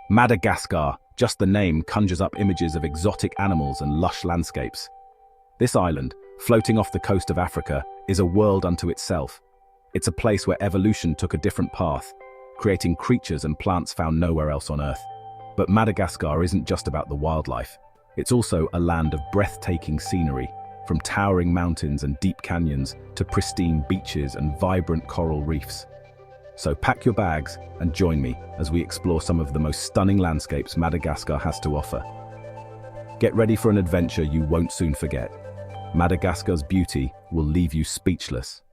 Madagascar, just the name conjures up images of exotic animals and lush landscapes. This island, floating off the coast of Africa, is a world unto itself. It's a place where evolution took a different path, creating creatures and plants found nowhere else on Earth. But Madagascar isn't just about the wildlife. It's also a land of breathtaking scenery, from towering mountains and deep canyons to pristine beaches and vibrant coral reefs. So pack your bags and join me as we explore some of the most stunning landscapes Madagascar has to offer. Get ready for an adventure you won't soon forget. Madagascar's beauty will leave you speechless.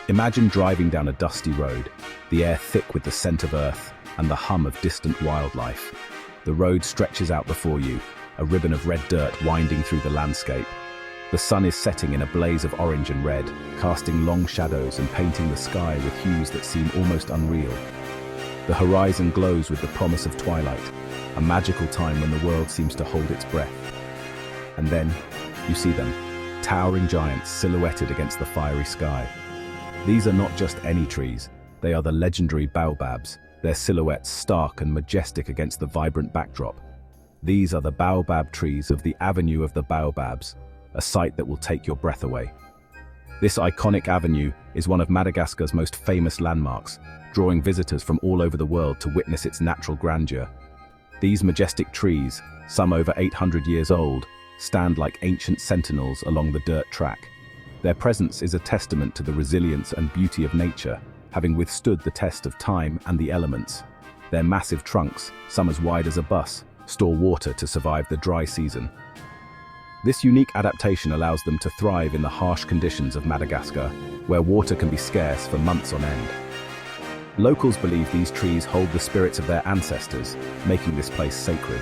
Imagine driving down a dusty road, the air thick with the scent of earth and the hum of distant wildlife. The road stretches out before you, a ribbon of red dirt winding through the landscape. The sun is setting in a blaze of orange and red, casting long shadows and painting the sky with hues that seem almost unreal. The horizon glows with the promise of twilight, a magical time when the world seems to hold its breath. And then, you see them, towering giants silhouetted against the fiery sky. These are not just any trees, they are the legendary Baobabs, their silhouettes stark and majestic against the vibrant backdrop. These are the baobab trees of the Avenue of the Baobabs, a sight that will take your breath away. This iconic avenue is one of Madagascar's most famous landmarks, drawing visitors from all over the world to witness its natural grandeur. These majestic trees, some over 800 years old, stand like ancient sentinels along the dirt track. Their presence is a testament to the resilience and beauty of nature, having withstood the test of time and the elements. Their massive trunks, some as wide as a bus, store water to survive the dry season. This unique adaptation allows them to thrive in the harsh conditions of Madagascar, where water can be scarce for months on end. Locals believe these trees hold the spirits of their ancestors, making this place sacred.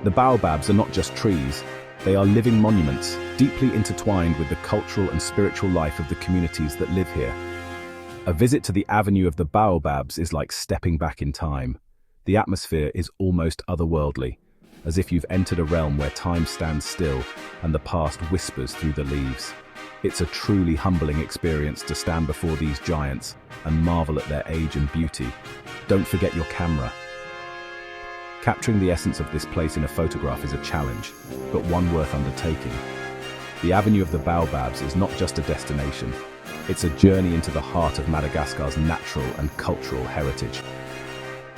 The baobabs are not just trees, they are living monuments, deeply intertwined with the cultural and spiritual life of the communities that live here. A visit to the Avenue of the Baobabs is like stepping back in time. The atmosphere is almost otherworldly, as if you've entered a realm where time stands still and the past whispers through the leaves. It's a truly humbling experience to stand before these giants and marvel at their age and beauty. Don't forget your camera. Capturing the essence of this place in a photograph is a challenge, but one worth undertaking. The Avenue of the Baobabs is not just a destination, it's a journey into the heart of Madagascar's natural and cultural heritage.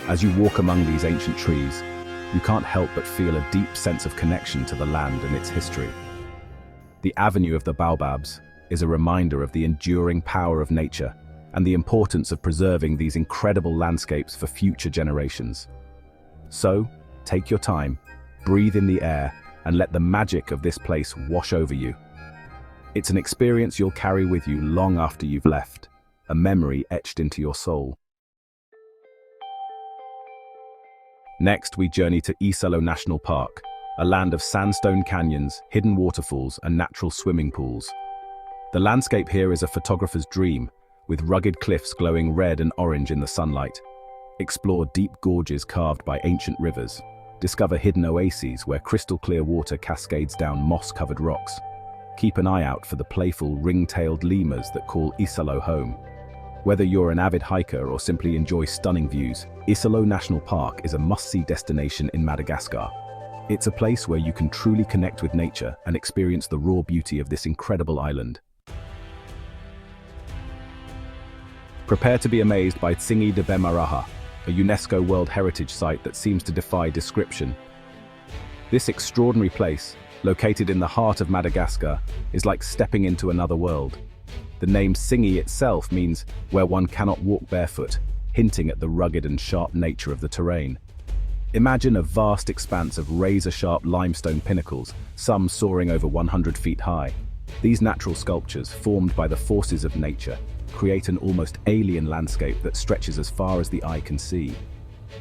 As you walk among these ancient trees, you can't help but feel a deep sense of connection to the land and its history. The Avenue of the Baobabs is a reminder of the enduring power of nature and the importance of preserving these incredible landscapes for future generations. So, take your time, breathe in the air, and let the magic of this place wash over you. It's an experience you'll carry with you long after you've left, a memory etched into your soul. Next, we journey to Isalo National Park, a land of sandstone canyons, hidden waterfalls, and natural swimming pools. The landscape here is a photographer's dream, with rugged cliffs glowing red and orange in the sunlight. Explore deep gorges carved by ancient rivers. Discover hidden oases where crystal-clear water cascades down moss-covered rocks. Keep an eye out for the playful ring-tailed lemurs that call Isalo home. Whether you're an avid hiker or simply enjoy stunning views, Isalo National Park is a must-see destination in Madagascar. It's a place where you can truly connect with nature and experience the raw beauty of this incredible island. Prepare to be amazed by Tsingy de Bemaraha, a UNESCO World Heritage Site that seems to defy description. This extraordinary place, located in the heart of Madagascar, is like stepping into another world. The name Tsingy itself means where one cannot walk barefoot, hinting at the rugged and sharp nature of the terrain. Imagine a vast expanse of razor-sharp limestone pinnacles, some soaring over 100 feet high. These natural sculptures, formed by the forces of nature, create an almost alien landscape that stretches as far as the eye can see.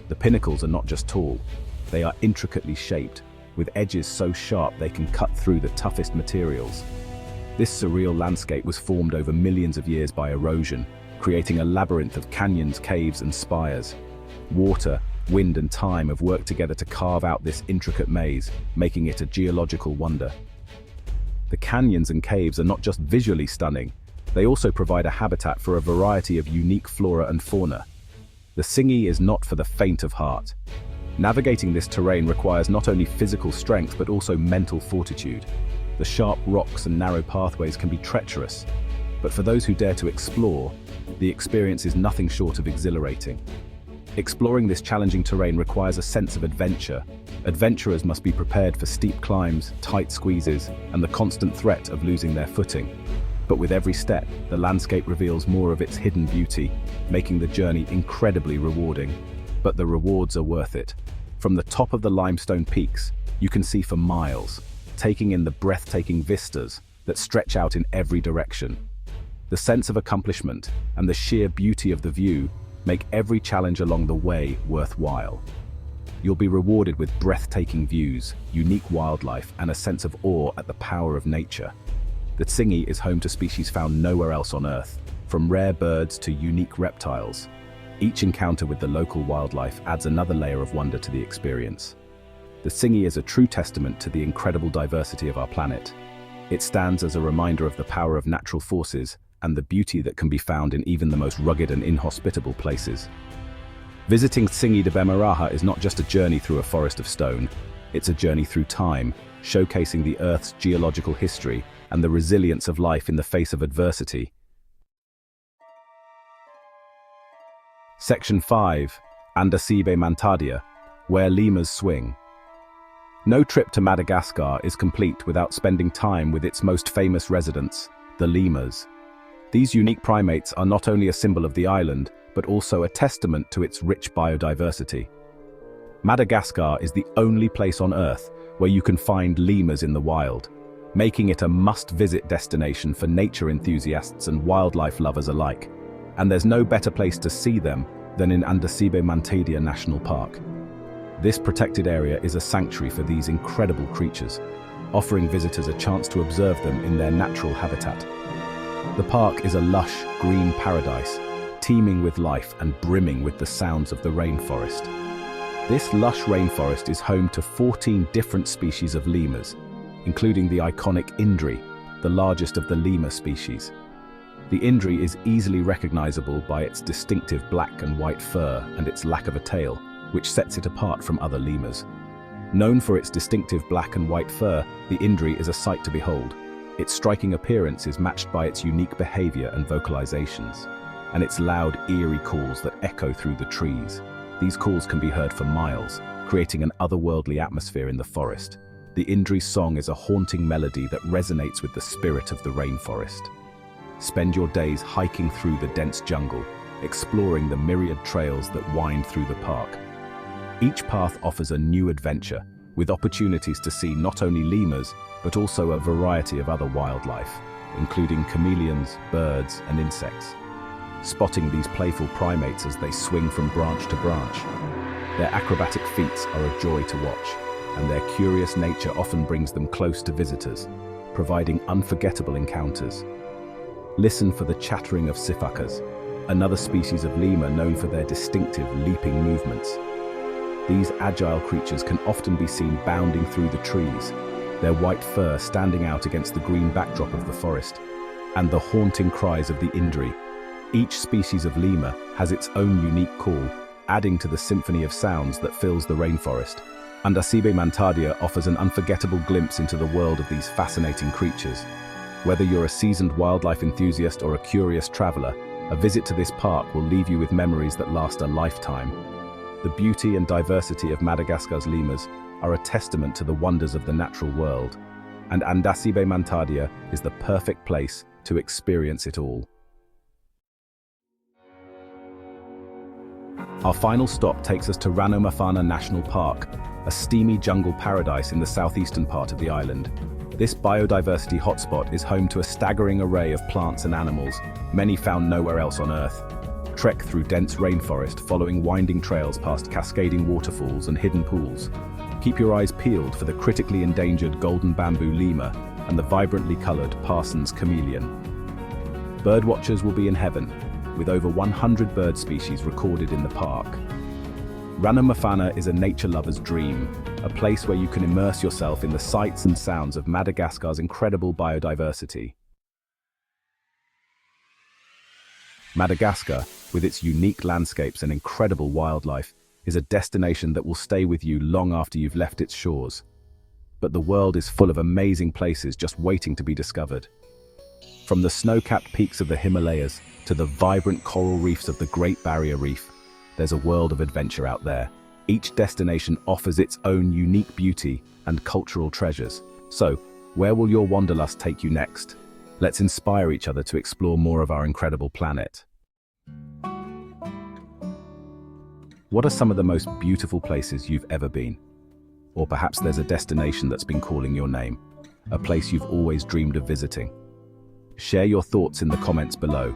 The pinnacles are not just tall, they are intricately shaped, with edges so sharp they can cut through the toughest materials. This surreal landscape was formed over millions of years by erosion, creating a labyrinth of canyons, caves, and spires. Water, wind, and time have worked together to carve out this intricate maze, making it a geological wonder. The canyons and caves are not just visually stunning, They also provide a habitat for a variety of unique flora and fauna. The Tsingy is not for the faint of heart. Navigating this terrain requires not only physical strength but also mental fortitude. The sharp rocks and narrow pathways can be treacherous, but for those who dare to explore, the experience is nothing short of exhilarating. Exploring this challenging terrain requires a sense of adventure. Adventurers must be prepared for steep climbs, tight squeezes, and the constant threat of losing their footing. But with every step, the landscape reveals more of its hidden beauty, making the journey incredibly rewarding. But the rewards are worth it. From the top of the limestone peaks, you can see for miles, taking in the breathtaking vistas that stretch out in every direction. The sense of accomplishment and the sheer beauty of the view make every challenge along the way worthwhile. You'll be rewarded with breathtaking views, unique wildlife, and a sense of awe at the power of nature. The Tsingy is home to species found nowhere else on Earth, from rare birds to unique reptiles. Each encounter with the local wildlife adds another layer of wonder to the experience. The Tsingy is a true testament to the incredible diversity of our planet. It stands as a reminder of the power of natural forces and the beauty that can be found in even the most rugged and inhospitable places. Visiting Tsingy de Bemaraha is not just a journey through a forest of stone, it's a journey through time, showcasing the Earth's geological history and the resilience of life in the face of adversity. Section 5. Andasibe Mantadia, where lemurs swing. No trip to Madagascar is complete without spending time with its most famous residents, the lemurs. These unique primates are not only a symbol of the island, but also a testament to its rich biodiversity. Madagascar is the only place on Earth where you can find lemurs in the wild, making it a must-visit destination for nature enthusiasts and wildlife lovers alike. And there's no better place to see them than in Andasibe Mantadia National Park. This protected area is a sanctuary for these incredible creatures, offering visitors a chance to observe them in their natural habitat. The park is a lush, green paradise, teeming with life and brimming with the sounds of the rainforest. This lush rainforest is home to 14 different species of lemurs, including the iconic Indri, the largest of the lemur species. The Indri is easily recognizable by its distinctive black and white fur and its lack of a tail, which sets it apart from other lemurs. Known for its distinctive black and white fur, the Indri is a sight to behold. Its striking appearance is matched by its unique behavior and vocalizations, and its loud, eerie calls that echo through the trees. These calls can be heard for miles, creating an otherworldly atmosphere in the forest. The Indri's song is a haunting melody that resonates with the spirit of the rainforest. Spend your days hiking through the dense jungle, exploring the myriad trails that wind through the park. Each path offers a new adventure, with opportunities to see not only lemurs, but also a variety of other wildlife, including chameleons, birds, and insects. Spotting these playful primates as they swing from branch to branch. Their acrobatic feats are a joy to watch, and their curious nature often brings them close to visitors, providing unforgettable encounters. Listen for the chattering of sifakas, another species of lemur known for their distinctive leaping movements. These agile creatures can often be seen bounding through the trees, their white fur standing out against the green backdrop of the forest, and the haunting cries of the Indri. Each species of lemur has its own unique call, adding to the symphony of sounds that fills the rainforest. Andasibe Mantadia offers an unforgettable glimpse into the world of these fascinating creatures. Whether you're a seasoned wildlife enthusiast or a curious traveler, a visit to this park will leave you with memories that last a lifetime. The beauty and diversity of Madagascar's lemurs are a testament to the wonders of the natural world, and Andasibe Mantadia is the perfect place to experience it all. Our final stop takes us to Ranomafana National Park, a steamy jungle paradise in the southeastern part of the island. This biodiversity hotspot is home to a staggering array of plants and animals, many found nowhere else on Earth. Trek through dense rainforest, following winding trails past cascading waterfalls and hidden pools. Keep your eyes peeled for the critically endangered golden bamboo lemur and the vibrantly colored Parsons chameleon. Birdwatchers will be in heaven, with over 100 bird species recorded in the park. Ranomafana is a nature lover's dream, a place where you can immerse yourself in the sights and sounds of Madagascar's incredible biodiversity. Madagascar, with its unique landscapes and incredible wildlife, is a destination that will stay with you long after you've left its shores. But the world is full of amazing places just waiting to be discovered. From the snow-capped peaks of the Himalayas to the vibrant coral reefs of the Great Barrier Reef, there's a world of adventure out there. Each destination offers its own unique beauty and cultural treasures. So, where will your wanderlust take you next? Let's inspire each other to explore more of our incredible planet. What are some of the most beautiful places you've ever been? Or perhaps there's a destination that's been calling your name, a place you've always dreamed of visiting. Share your thoughts in the comments below.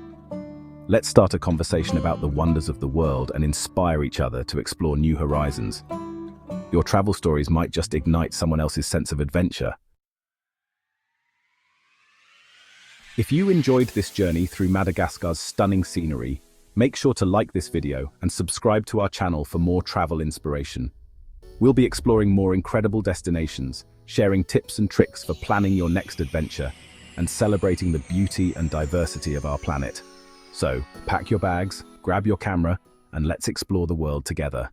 Let's start a conversation about the wonders of the world and inspire each other to explore new horizons. Your travel stories might just ignite someone else's sense of adventure. If you enjoyed this journey through Madagascar's stunning scenery, make sure to like this video and subscribe to our channel for more travel inspiration. We'll be exploring more incredible destinations, sharing tips and tricks for planning your next adventure, and celebrating the beauty and diversity of our planet. So, pack your bags, grab your camera, and let's explore the world together.